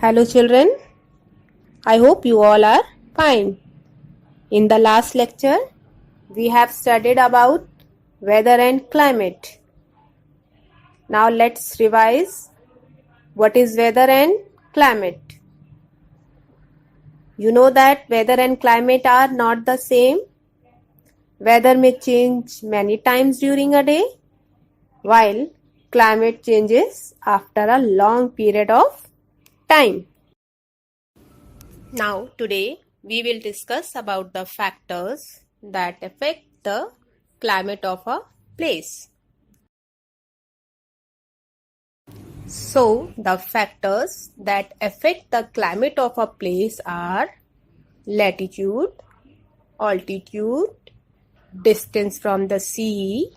Hello children, I hope you all are fine. In the last lecture, we have studied about weather and climate. Now let's revise what is weather and climate. You know that weather and climate are not the same. Weather may change many times during a day, while climate changes after a long period of time. Now today we will discuss about the factors that affect the climate of a place. So the factors that affect the climate of a place are latitude, altitude, distance from the sea,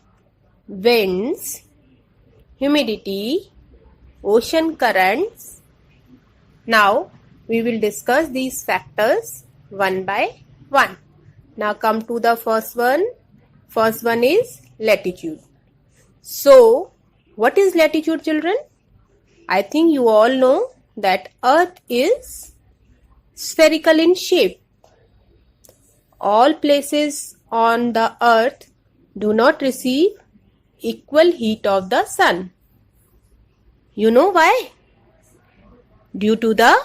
winds, humidity, ocean currents. Now we will discuss these factors one by one. Now come to the first one. First one is latitude. So what is latitude, children? I think you all know that Earth is spherical in shape. All places on the Earth do not receive equal heat of the sun. You know why? Due to the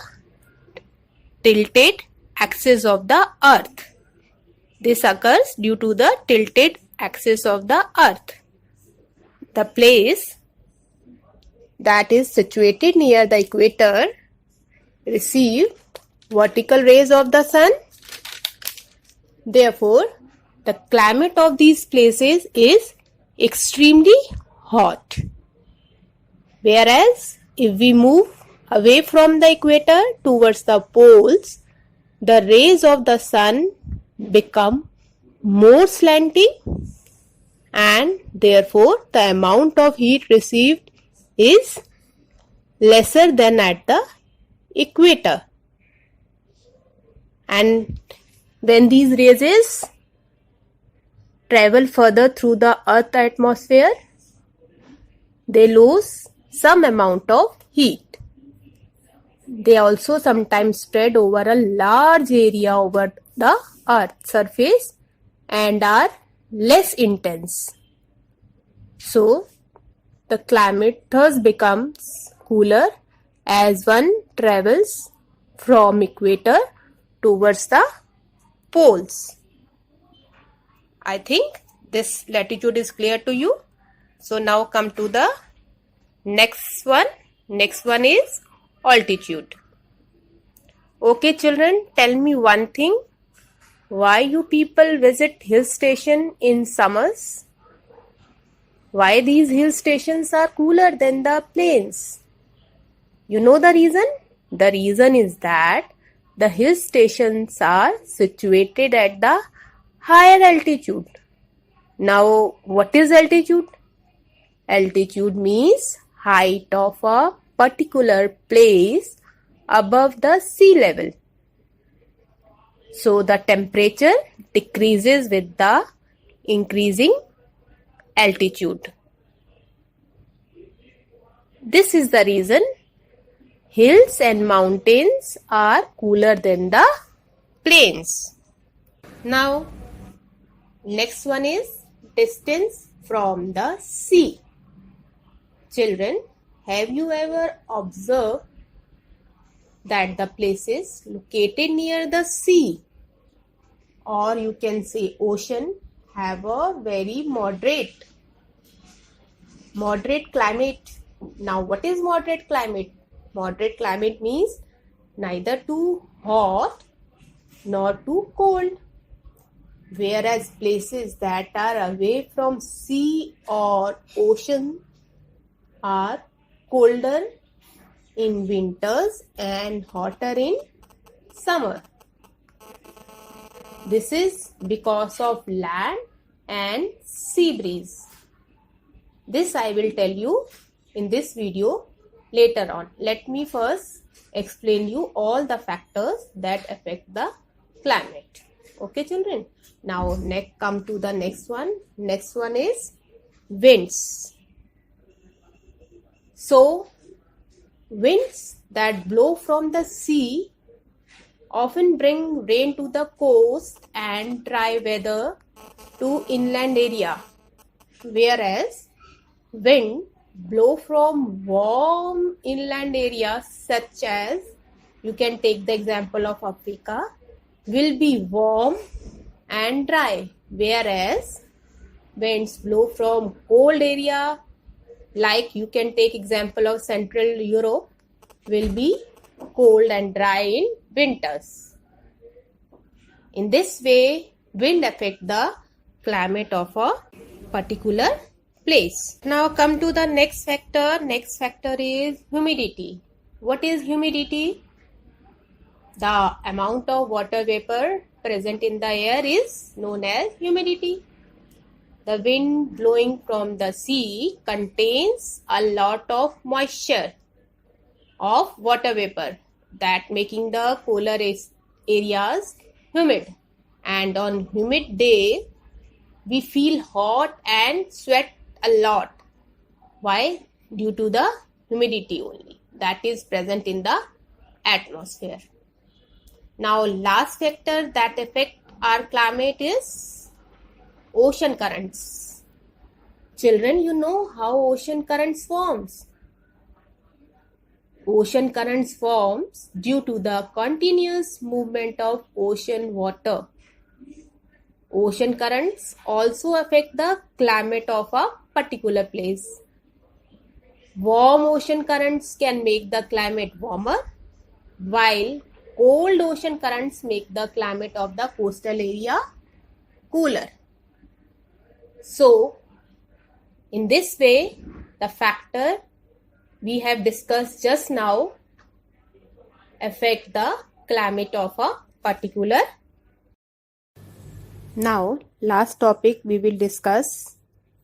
tilted axis of the Earth. This occurs due to the tilted axis of the Earth. The place that is situated near the equator receive vertical rays of the sun. Therefore, the climate of these places is extremely hot. Whereas, if we move away from the equator towards the poles, the rays of the sun become more slanting and therefore the amount of heat received is lesser than at the equator. And when these rays travel further through the Earth's atmosphere, they lose some amount of heat. They also sometimes spread over a large area over the Earth's surface and are less intense. So, the climate thus becomes cooler as one travels from equator towards the poles. I think this latitude is clear to you. So now come to the next one. Next one is altitude. Okay children, tell me one thing. Why you people visit hill station in summers? Why these hill stations are cooler than the plains? You know the reason? The reason is that the hill stations are situated at the higher altitude. Now, what is altitude? Altitude means height of a particular place above the sea level. So, the temperature decreases with the increasing altitude. This is the reason hills and mountains are cooler than the plains. Now, next one is distance from the sea. Children, have you ever observed that the places located near the sea, or you can say ocean, have a very moderate climate? Now, what is moderate climate? Moderate climate means neither too hot nor too cold. Whereas places that are away from sea or ocean are colder in winters and hotter in summer. This is because of land and sea breeze. This I will tell you in this video later on. Let me first explain you all the factors that affect the climate. Okay children. Now come to the next one. Next one is winds. So Winds that blow from the sea often bring rain to the coast and dry weather to inland area, whereas wind blow from warm inland areas such as, you can take the example of Africa, will be warm and dry, whereas winds blow from cold area, like you can take example of Central Europe, will be cold and dry in winters. In this way, wind affect the climate of a particular place. Now come to the next factor. Next factor is humidity. What is humidity? The amount of water vapor present in the air is known as humidity. The wind blowing from the sea contains a lot of moisture of water vapor, that making the polar areas humid, and on humid day we feel hot and sweat a lot. Why? Due to the humidity only that is present in the atmosphere. Now last factor that affect our climate is ocean currents. Children, you know how ocean currents forms. Ocean currents forms due to the continuous movement of ocean water. Ocean currents also affect the climate of a particular place. Warm ocean currents can make the climate warmer, while cold ocean currents make the climate of the coastal area cooler. So, in this way, the factor we have discussed just now affect the climate of a particular. Now, last topic we will discuss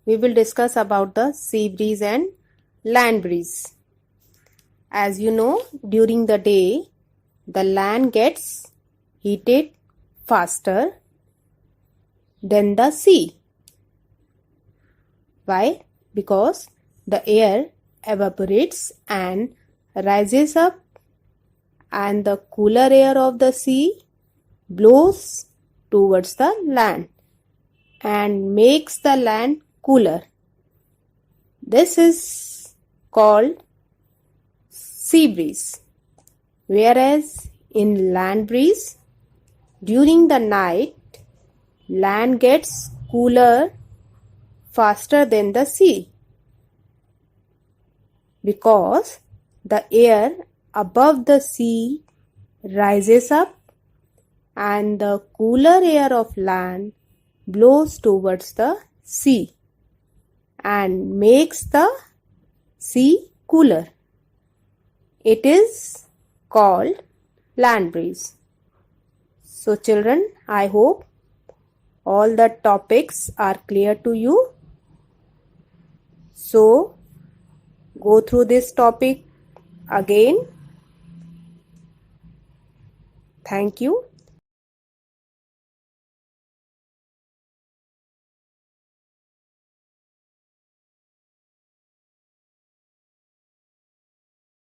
about the sea breeze and land breeze. As you know, during the day, the land gets heated faster than the sea. Why? Because the air evaporates and rises up, and the cooler air of the sea blows towards the land and makes the land cooler. This is called sea breeze. Whereas in land breeze, during the night, land gets cooler faster than the sea, because the air above the sea rises up and the cooler air of land blows towards the sea and makes the sea cooler. It is called land breeze. So children, I hope all the topics are clear to you. So go through this topic again. Thank you.